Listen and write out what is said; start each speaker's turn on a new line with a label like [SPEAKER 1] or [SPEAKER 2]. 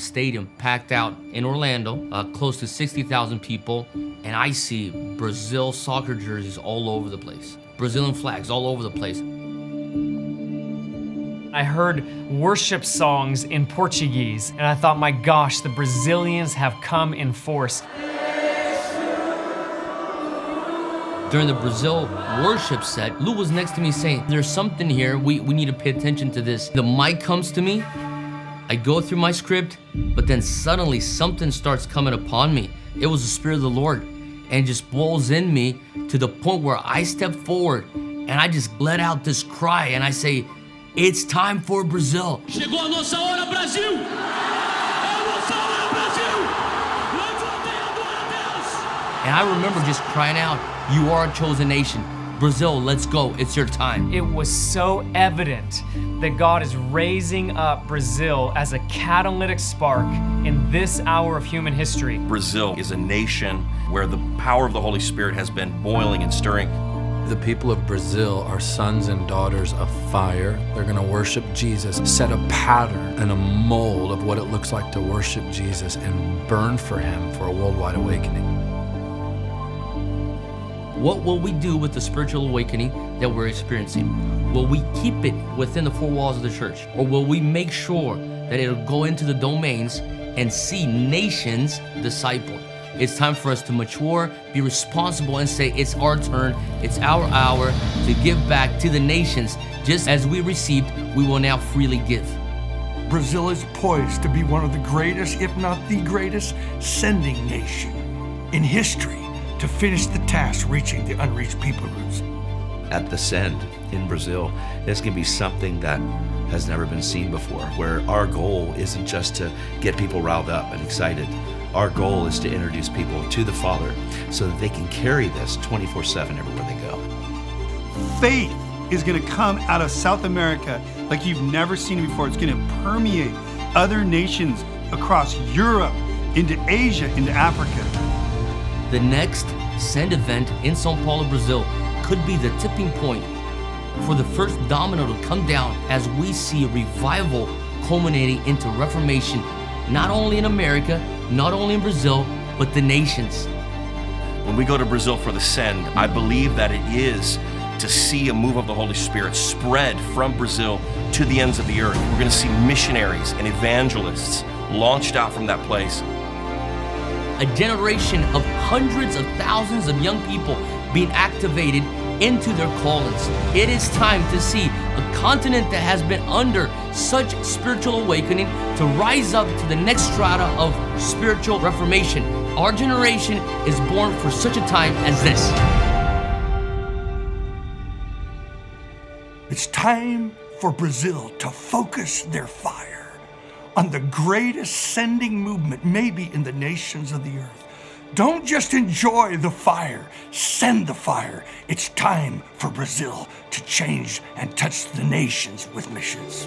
[SPEAKER 1] stadium packed out in Orlando, close to 60,000 people, and I see Brazil soccer jerseys all over the place, Brazilian flags all over the place.
[SPEAKER 2] I heard worship songs in Portuguese, and I thought, my gosh, the Brazilians have come in force.
[SPEAKER 1] During the Brazil worship set, Lou was next to me saying, there's something here, we need to pay attention to this. The mic comes to me, I go through my script, but then suddenly something starts coming upon me. It was the Spirit of the Lord, and just boils in me to the point where I step forward, and I just let out this cry, and I say, it's time for Brazil.
[SPEAKER 3] Chegou a nossa hora, Brasil! É a nossa hora, Brasil! Levante agora, Deus!
[SPEAKER 1] And I remember just crying out, you are a chosen nation. Brazil, let's go, it's your time.
[SPEAKER 2] It was so evident that God is raising up Brazil as a catalytic spark in this hour of human history.
[SPEAKER 4] Brazil is a nation where the power of the Holy Spirit has been boiling and stirring.
[SPEAKER 5] The people of Brazil are sons and daughters of fire. They're going to worship Jesus, set a pattern and a mold of what it looks like to worship Jesus and burn for him for a worldwide awakening.
[SPEAKER 1] What will we do with the spiritual awakening that we're experiencing? Will we keep it within the four walls of the church? Or will we make sure that it'll go into the domains and see nations discipled? It's time for us to mature, be responsible, and say, it's our turn, it's our hour to give back to the nations. Just as we received, we will now freely give.
[SPEAKER 6] Brazil is poised to be one of the greatest, if not the greatest, sending nation in history to finish the task reaching the unreached people groups.
[SPEAKER 7] At the Send in Brazil, there's going to be something that has never been seen before, where our goal isn't just to get people riled up and excited. Our goal is to introduce people to the Father so that they can carry this 24/7 everywhere they go.
[SPEAKER 8] Faith is going to come out of South America like you've never seen it before. It's going to permeate other nations across Europe, into Asia, into Africa.
[SPEAKER 1] The next Send event in São Paulo, Brazil could be the tipping point for the first domino to come down as we see revival culminating into reformation, not only in America, not only in Brazil, but the nations.
[SPEAKER 4] When we go to Brazil for the Send, I believe that it is to see a move of the Holy Spirit spread from Brazil to the ends of the earth. We're going to see missionaries and evangelists launched out from that place.
[SPEAKER 1] A generation of hundreds of thousands of young people being activated into their callings. It is time to see a continent that has been under such spiritual awakening to rise up to the next strata of spiritual reformation. Our generation is born for such a time as this.
[SPEAKER 6] It's time for Brazil to focus their fire on the greatest sending movement maybe in the nations of the earth. Don't just enjoy the fire, send the fire. It's time for Brazil to change and touch the nations with missions.